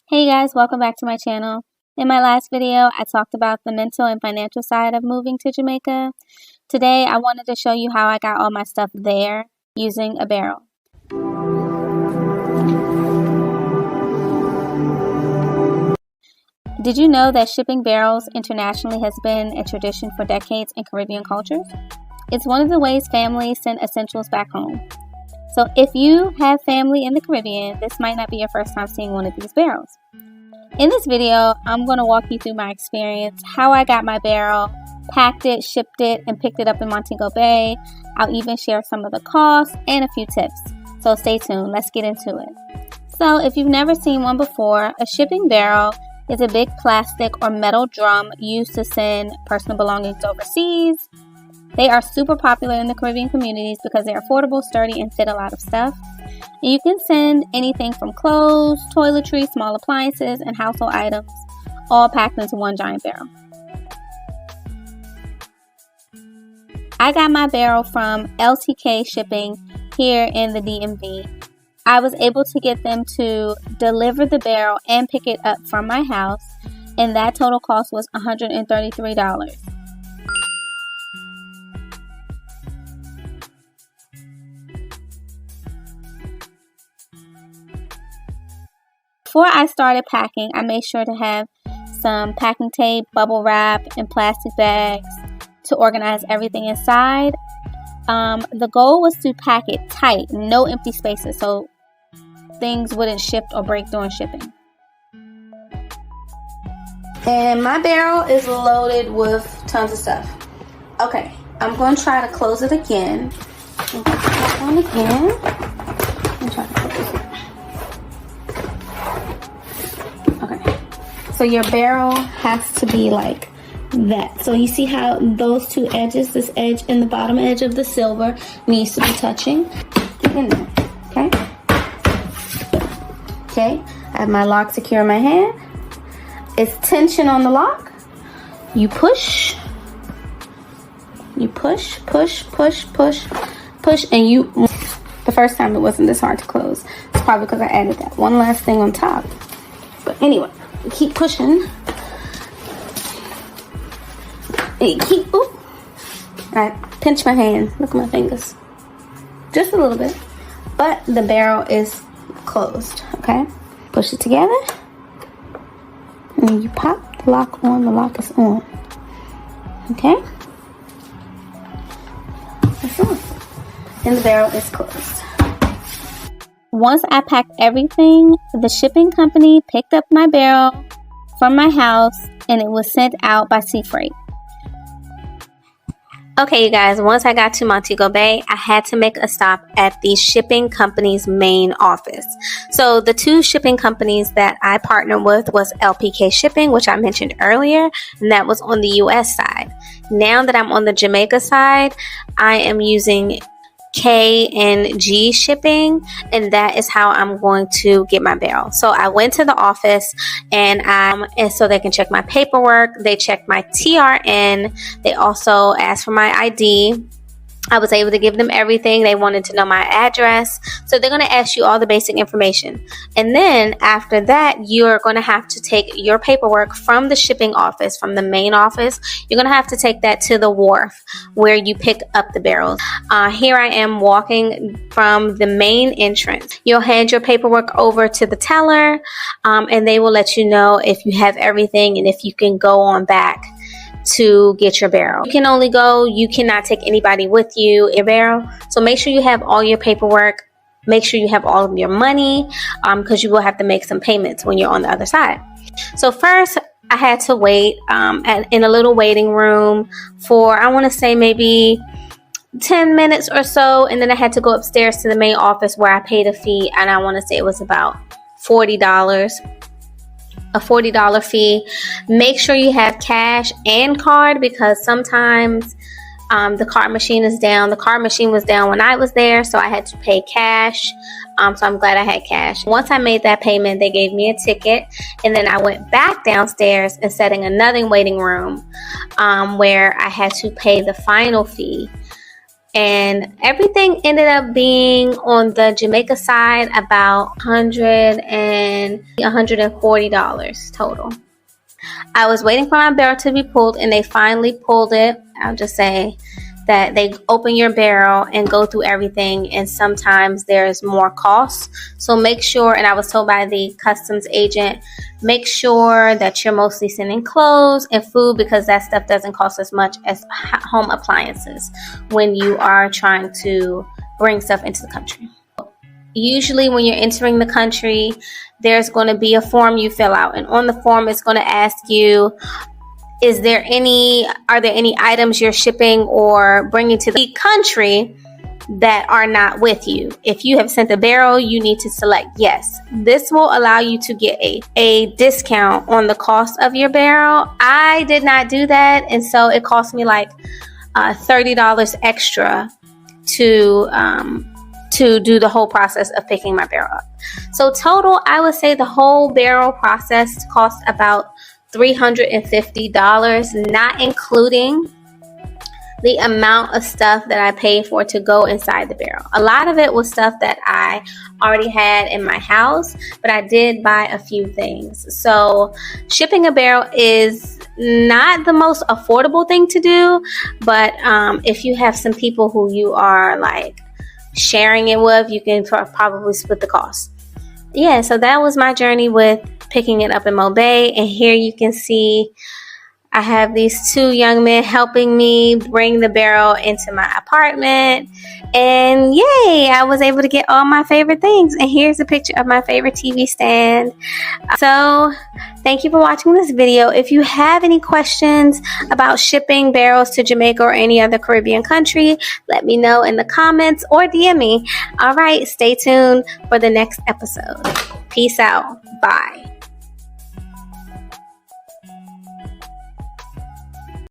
Hey guys, welcome back to my channel. In my last video, I talked about the mental and financial side of moving to Jamaica. Today, I wanted to show you how I got all my stuff there using a barrel. Did you know that shipping barrels internationally has been a tradition for decades in Caribbean cultures? It's one of the ways families send essentials back home. So if you have family in the Caribbean, this might not be your first time seeing one of these barrels. In this video, I'm going to walk you through my experience, how I got my barrel, packed it, shipped it, and picked it up in Montego Bay. I'll even share some of the costs and a few tips. So stay tuned, let's get into it. So if you've never seen one before, a shipping barrel is a big plastic or metal drum used to send personal belongings overseas. They are super popular in the Caribbean communities because they're affordable, sturdy, and fit a lot of stuff. And you can send anything from clothes, toiletries, small appliances, and household items, all packed into one giant barrel. I got my barrel from LPK Shipping here in the DMV. I was able to get them to deliver the barrel and pick it up from my house, and that total cost was $133. Before I started packing, I made sure to have some packing tape, bubble wrap, and plastic bags to organize everything inside. The goal was to pack it tight, no empty spaces, so things wouldn't shift or break during shipping. And my barrel is loaded with tons of stuff. Okay, I'm going to try to close it again. I'm going to put that on again. I'm trying to close it. Okay, so your barrel has to be like that. So you see how those two edges, this edge and the bottom edge of the silver, needs to be touching. Get in there, okay? Okay, I have my lock secure in my hand. It's tension on the lock. You push, push, and you. The first time it wasn't this hard to close. It's probably because I added that one last thing on top. But anyway, keep pushing. And keep, ooh. I pinch my hand. Look at my fingers. Just a little bit. But the barrel is closed, okay? Push it together. And then you pop the lock on. The lock is on. Okay? That's on. And the barrel is closed. Once I packed everything, the shipping company picked up my barrel from my house and it was sent out by sea freight. Okay, you guys, once I got to Montego Bay, I had to make a stop at the shipping company's main office. So the two shipping companies that I partnered with was LPK Shipping, which I mentioned earlier, and that was on the US side. Now that I'm on the Jamaica side, I am using K&G Shipping, and that is how I'm going to get my barrel. So I went to the office and so they can check my paperwork. They checked my TRN. They also asked for my ID. I was able to give them everything. They wanted to know my address. So they're going to ask you all the basic information. And then after that, you're going to have to take your paperwork from the shipping office, from the main office. You're going to have to take that to the wharf where you pick up the barrels. Here I am walking from the main entrance. You'll hand your paperwork over to the teller, and they will let you know if you have everything and if you can go on back to get your barrel. You can only go, you cannot take anybody with you in your barrel. So make sure you have all your paperwork. Make sure you have all of your money because you will have to make some payments when you're on the other side. So first, I had to wait in a little waiting room for, I want to say maybe 10 minutes or so. And then I had to go upstairs to the main office where I paid a fee. And I want to say it was about $40. A $40 fee. Make sure you have cash and card because sometimes the card machine is down. The card machine was down when I was there, so I had to pay cash. So I'm glad I had cash. Once I made that payment, they gave me a ticket, and then I went back downstairs and sat in another waiting room where I had to pay the final fee. And everything ended up being on the Jamaica side about $140 total. I was waiting for my barrel to be pulled, and they finally pulled it. I'll just say that they open your barrel and go through everything, and sometimes there's more costs. So make sure, and I was told by the customs agent, make sure that you're mostly sending clothes and food, because that stuff doesn't cost as much as home appliances when you are trying to bring stuff into the country. Usually when you're entering the country, there's going to be a form you fill out, and on the form it's going to ask you, are there any items you're shipping or bringing to the country that are not with you? If you have sent a barrel, you need to select yes. This will allow you to get a discount on the cost of your barrel. I did not do that, and so it cost me like $30 extra to do the whole process of picking my barrel up. So total, I would say the whole barrel process cost about $350, not including the amount of stuff that I paid for to go inside the barrel. A lot of it was stuff that I already had in my house, but I did buy a few things. So shipping a barrel is not the most affordable thing to do, but if you have some people who you are like sharing it with, you can probably split the cost. Yeah, so that was my journey with picking it up in Mobay. And here you can see I have these two young men helping me bring the barrel into my apartment. And yay, I was able to get all my favorite things. And here's a picture of my favorite TV stand. So thank you for watching this video. If you have any questions about shipping barrels to Jamaica or any other Caribbean country, let me know in the comments or DM me. All right, stay tuned for the next episode. Peace out. Bye.